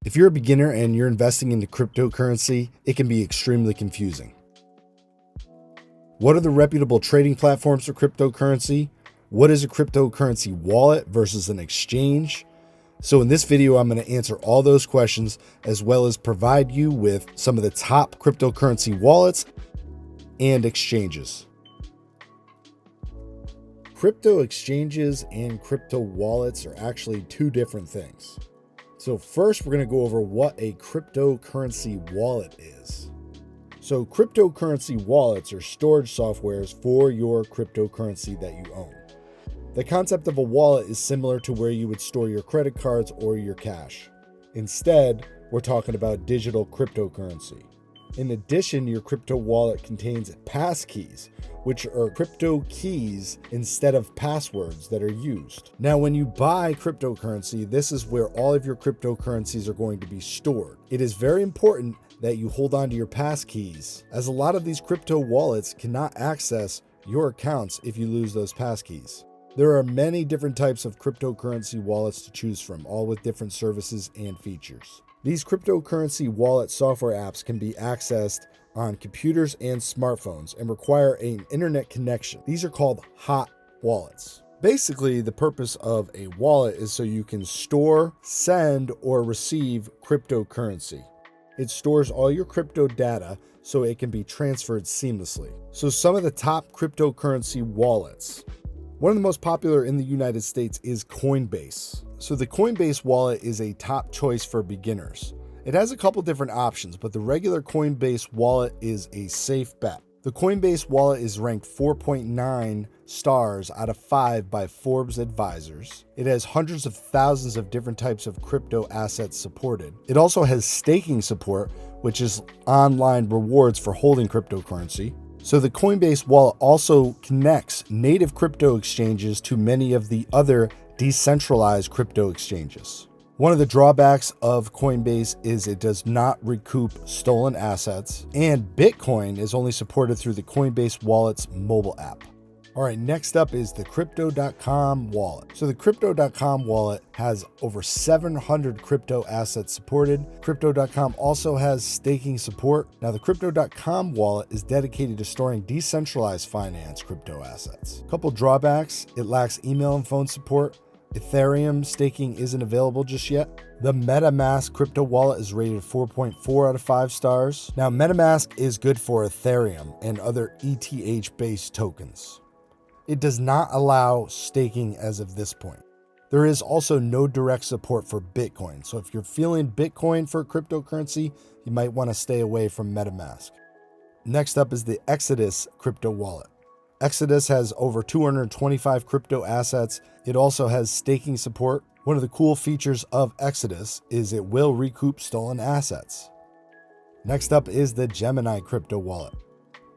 If you're a beginner and you're investing into cryptocurrency, it can be extremely confusing. What are the reputable trading platforms for cryptocurrency? What is a cryptocurrency wallet versus an exchange? So in this video, I'm going to answer all those questions as well as provide you with some of the top cryptocurrency wallets and exchanges. Crypto exchanges and crypto wallets are actually two different things. So first, we're going to go over what a cryptocurrency wallet is. So cryptocurrency wallets are storage softwares for your cryptocurrency that you own. The concept of a wallet is similar to where you would store your credit cards or your cash. Instead, we're talking about digital cryptocurrency. In addition, your crypto wallet contains passkeys, which are crypto keys instead of passwords that are used. Now, when you buy cryptocurrency, this is where all of your cryptocurrencies are going to be stored. It is very important that you hold on to your passkeys, as a lot of these crypto wallets cannot access your accounts if you lose those passkeys. There are many different types of cryptocurrency wallets to choose from, all with different services and features. These cryptocurrency wallet software apps can be accessed on computers and smartphones and require an internet connection. These are called hot wallets. Basically, the purpose of a wallet is so you can store, send, or receive cryptocurrency. It stores all your crypto data so it can be transferred seamlessly. So some of the top cryptocurrency wallets. One of the most popular in the United States is Coinbase. So the Coinbase wallet is a top choice for beginners. It has a couple different options, but the regular Coinbase wallet is a safe bet. The Coinbase wallet is ranked 4.9 stars out of 5 by Forbes advisors. It has hundreds of thousands of different types of crypto assets supported. It also has staking support, which is online rewards for holding cryptocurrency. So the Coinbase wallet also connects native crypto exchanges to many of the other decentralized crypto exchanges. One of the drawbacks of Coinbase is it does not recoup stolen assets, and Bitcoin is only supported through the Coinbase wallet's mobile app. All right, next up is the Crypto.com wallet. So the Crypto.com wallet has over 700 crypto assets supported. Crypto.com also has staking support. Now, the Crypto.com wallet is dedicated to storing decentralized finance crypto assets. A couple drawbacks: it lacks email and phone support. Ethereum staking isn't available just yet. The MetaMask crypto wallet is rated 4.4 out of 5 stars. Now, MetaMask is good for Ethereum and other ETH-based tokens. It does not allow staking as of this point. There is also no direct support for Bitcoin. So if you're feeling Bitcoin for cryptocurrency, you might want to stay away from MetaMask. Next up is the Exodus crypto wallet. Exodus has over 225 crypto assets. It also has staking support. One of the cool features of Exodus is it will recoup stolen assets. Next up is the Gemini crypto wallet.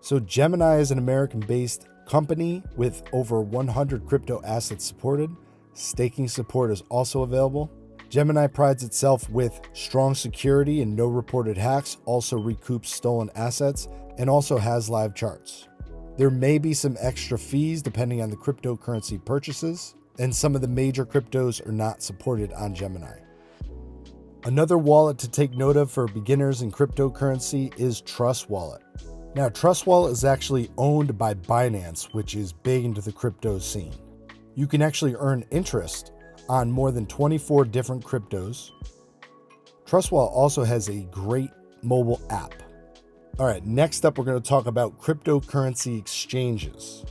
So Gemini is an American-based company with over 100 crypto assets supported. Staking support is also available. Gemini prides itself with strong security and no reported hacks, also recoups stolen assets, and also has live charts. There may be some extra fees depending on the cryptocurrency purchases, and some of the major cryptos are not supported on Gemini. Another wallet to take note of for beginners in cryptocurrency is Trust Wallet. Now, Trust Wallet is actually owned by Binance, which is big into the crypto scene. You can actually earn interest on more than 24 different cryptos. Trust Wallet also has a great mobile app. All right, next up, we're going to talk about cryptocurrency exchanges.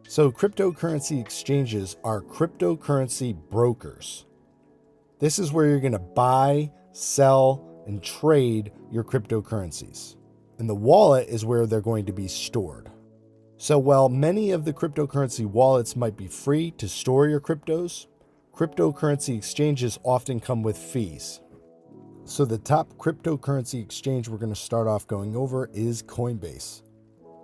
So cryptocurrency exchanges are cryptocurrency brokers. This is where you're going to buy, sell, and trade your cryptocurrencies. And the wallet is where they're going to be stored. So while many of the cryptocurrency wallets might be free to store your cryptos, cryptocurrency exchanges often come with fees. So the top cryptocurrency exchange we're going to start off going over is Coinbase.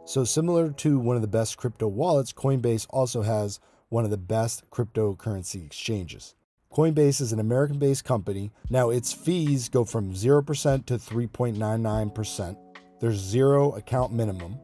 So similar to one of the best crypto wallets, Coinbase also has one of the best cryptocurrency exchanges. Coinbase is an American-based company. Now its fees go from 0% to 3.99%. There's zero account minimum.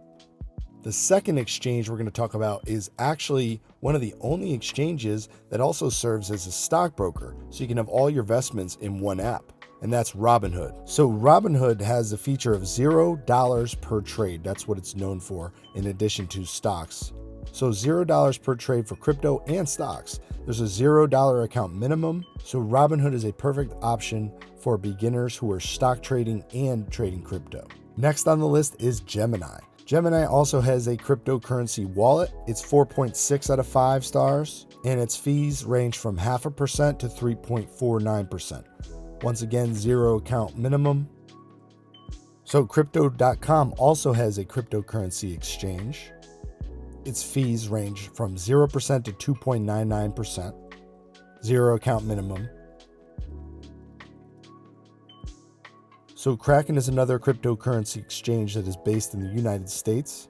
The second exchange we're going to talk about is actually one of the only exchanges that also serves as a stockbroker, so you can have all your investments in one app. and that's Robinhood. So Robinhood has the feature of $0 per trade. That's what it's known for, in addition to stocks. So $0 per trade for crypto and stocks. There's a $0 account minimum, so Robinhood is a perfect option for beginners who are stock trading and trading crypto. Next on the list is Gemini. Gemini also has a cryptocurrency wallet. It's 4.6 out of 5 stars, and its fees range from 0.5% to 3.49%. Once again, 0 account minimum. So Crypto.com also has a cryptocurrency exchange. Its fees range from 0% to 2.99%, 0 account minimum. So Kraken is another cryptocurrency exchange that is based in the United States.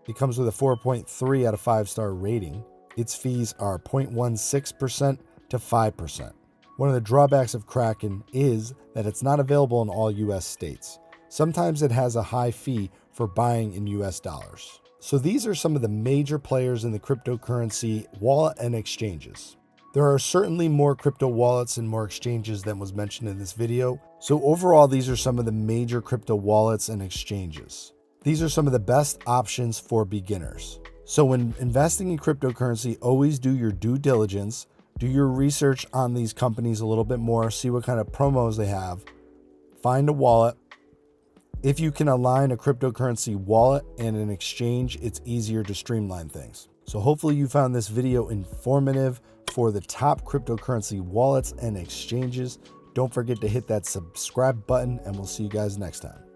It comes with a 4.3 out of 5 star rating. Its fees are 0.16% to 5%. One of the drawbacks of Kraken is that it's not available in all US states. Sometimes it has a high fee for buying in US dollars. So these are some of the major players in the cryptocurrency wallet and exchanges. There are certainly more crypto wallets and more exchanges than was mentioned in this video. So overall, these are some of the major crypto wallets and exchanges. These are some of the best options for beginners. So when investing in cryptocurrency, always do your due diligence, do your research on these companies a little bit more, see what kind of promos they have, find a wallet. If you can align a cryptocurrency wallet and an exchange, it's easier to streamline things. So hopefully you found this video informative for the top cryptocurrency wallets and exchanges. Don't forget to hit that subscribe button, and we'll see you guys next time.